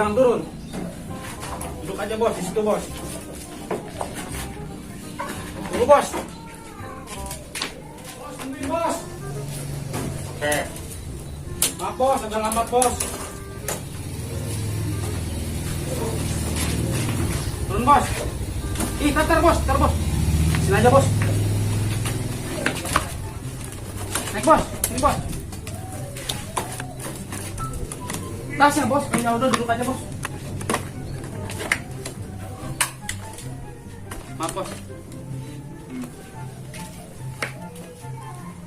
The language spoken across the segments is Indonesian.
jangan turun. Duduk aja bos, di situ bos. Tunggu bos. Bos, tungguin bos. Oke. Maaf bos, agak lambat bos. Turun bos. Ih, tar bos. Sini aja bos. Naik bos, sini bos. Tasnya bos, ya udah duduk aja bos. Maaf bos.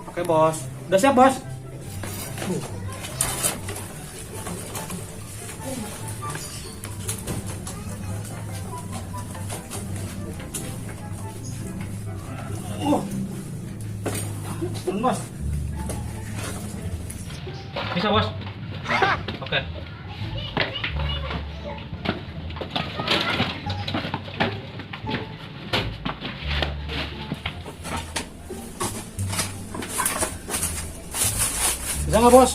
Oke bos, udah siap bos. Turun bos. Bisa bos. Oke. Bisa nggak bos?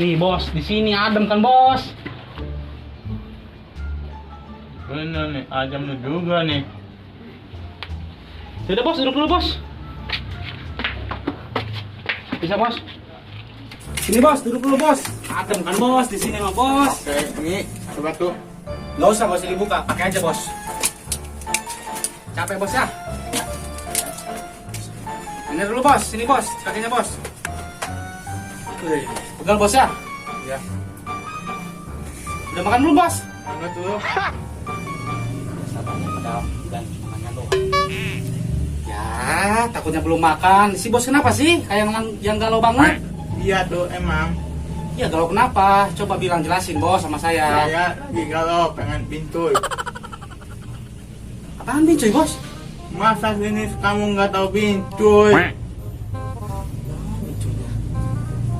Nih bos, di sini adem kan bos? Bener nih, ajam lu juga nih. Sudah bos, duduk dulu bos. Bisa bos? Sini bos, duduk dulu bos. Adem kan bos, di sini mah bos. Oke, ini coba tuh. Nggak usah dibuka, pakai aja bos. Capek bos ya? Ini dulu bos, sini bos, kakinya bos. Wih, pegal bos ya? Ya, Udah makan belum bos? coba tuh. Sabarnya padahal ganti makannya doang. Ya, takutnya belum makan. Si bos kenapa sih? Kayak yang galau banget. Iya tuh emang. Ya galau kenapa? Coba bilang jelasin bos sama saya. Saya lagi galau pengen pintu. Apaan pincuy bos? Masa sini kamu nggak tahu pintu?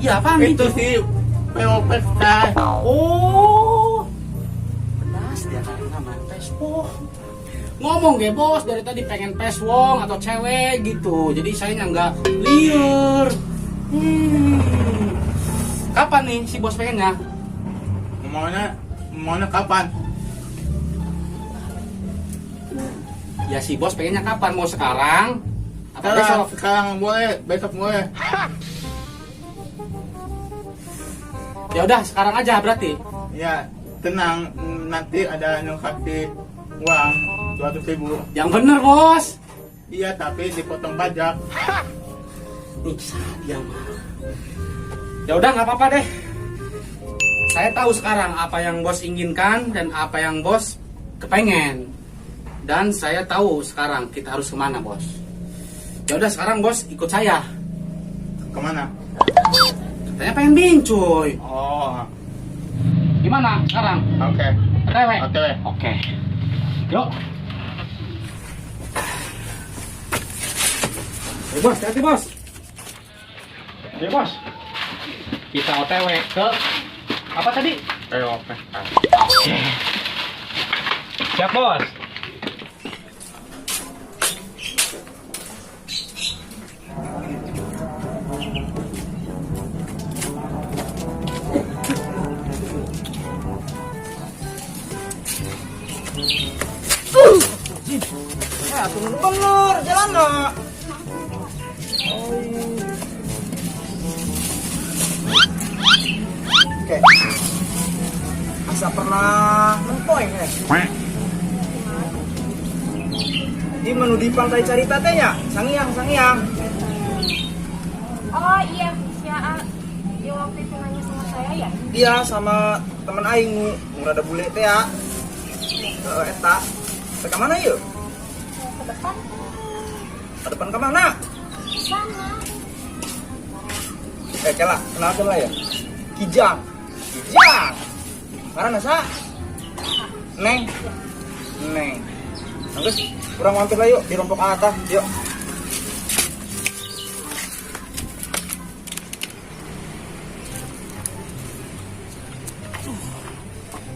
Iya apaan Itu pincuy? sih PO Pesta. Oh, pedas dia kali nama pespo. Ngomong ge bos dari tadi pengen peswong atau cewek gitu. Jadi saya nggak liur. Kapan nih si bos pengennya? Maunya kapan? Ya si bos pengennya kapan? Mau sekarang? Atau besok? Sekarang boleh, besok boleh. Ya udah sekarang aja berarti. Ya, tenang, nanti ada yang kasih uang 200.000. Yang bener bos. Iya, tapi dipotong pajak. Nih dia mah. Ya udah nggak apa-apa deh. Saya tahu sekarang apa yang bos inginkan dan apa yang bos kepengen. Dan saya tahu sekarang kita harus kemana bos. Ya udah sekarang bos ikut saya. Kemana? Katanya pengen bincuy. Oh, Gimana sekarang? oke. OTW? OTW. Oke. Yuk. Ayo bos, hati bos. Ayo bos. Kita OTW ke apa tadi? PO Pesta. Oke. Siap bos. Ya, turun bener, jalan nak. Oke. Asa pernah nempoing ya? Di menu di pantai cari tatenya, sangiang. Oh iya, ya yang waktu itu nanya sama saya ya? Dia sama temen aing nu rada bule teh ya. Eta. Ke mana yuk? Ke depan Ke depan ke mana? sana. Kela, kenalkan lah ya. Kijang. Mana nasa? Neng. Terus kurang mampir lah yuk di rompok atas, yuk.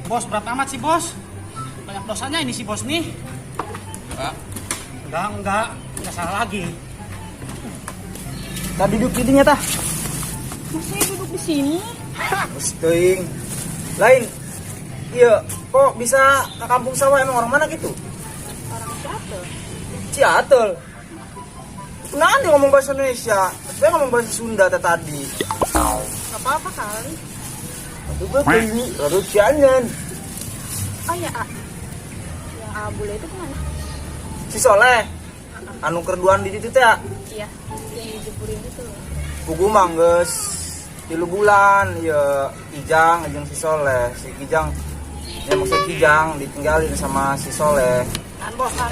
Bos, berat amat sih bos. Banyak dosanya ini si bos nih. Enggak salah lagi. Tadi duduk di dinya tah. Masih duduk di sini? Musteng. Lain. Iya, kok bisa ke kampung sawah, emang orang mana gitu? Orang Ciatel. Ciatel. Kenapa nih ngomong bahasa Indonesia? Saya ngomong bahasa Sunda tadi. Gak apa-apa kali. Aduh, beli lalu cianyan. Oh ya, A. Yang A bule itu kemana? Si Soleh. Anu kerduan di situ teh ya. Iya, yang dijepurin itu. Pugu mangges 3 bulan ya Kijang jeung si Soleh. Si Kijang ya maksud Kijang ditinggalin sama si Soleh. Kan bos kan.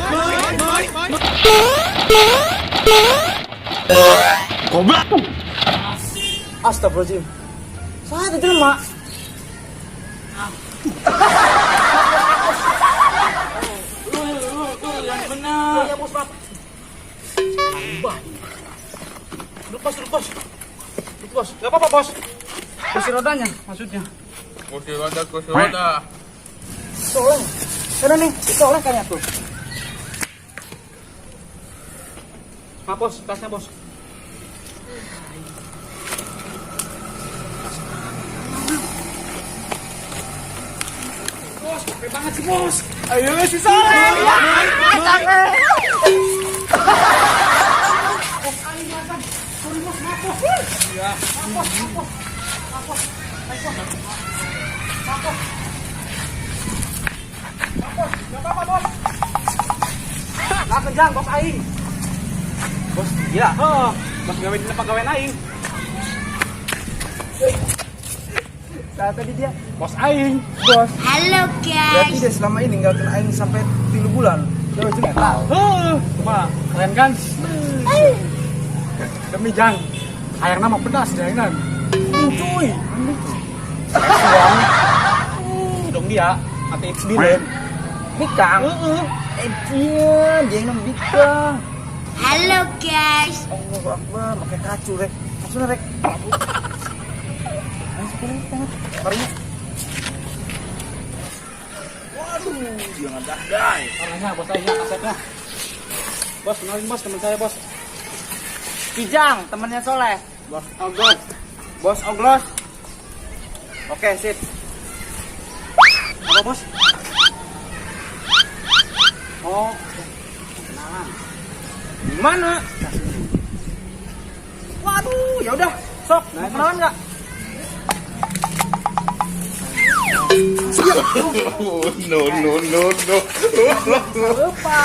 Goblok. Astagfirullahaladzim. Saya itu mak. Yang benar. Ya bos maaf. Lepas. Gak apa-apa bos. Kursi rodanya maksudnya. Kursi roda. Soleh. Sana nih, si Soleh kayaknya tuh. Maaf bos, tasnya bos. Bos, capek banget sih bos. Ayo si Soleh. Lah kejang bos aing. Bos, ya. Heeh, bos gawe di pagawean aing. Saat tadi dia. Bos aing. Bos. Halo Berarti dia selama ini nggak kena aing sampai 3 bulan. Coba juga. Cuma keren kan? Demi jang. Air nama pedas jangan. Cuy. Suang. Dong dia, ate bilen. Bikang. Ejian, jangan bikang. Halo guys. Allahu Akbar, pakai kacu rek. Kacu rek. Ayo sekarang kita. Barunya. Waduh, jangan dah. Orangnya bos aing kasetnya. Bos, kenalin bos teman saya bos. Kijang, temannya Soleh. Bos Ogos. Bos Oglos. Oke, sip. Apa bos? Oh, kenalan. Gimana? Waduh, ya udah. Sok, mau kenalan enggak? No. Lupa.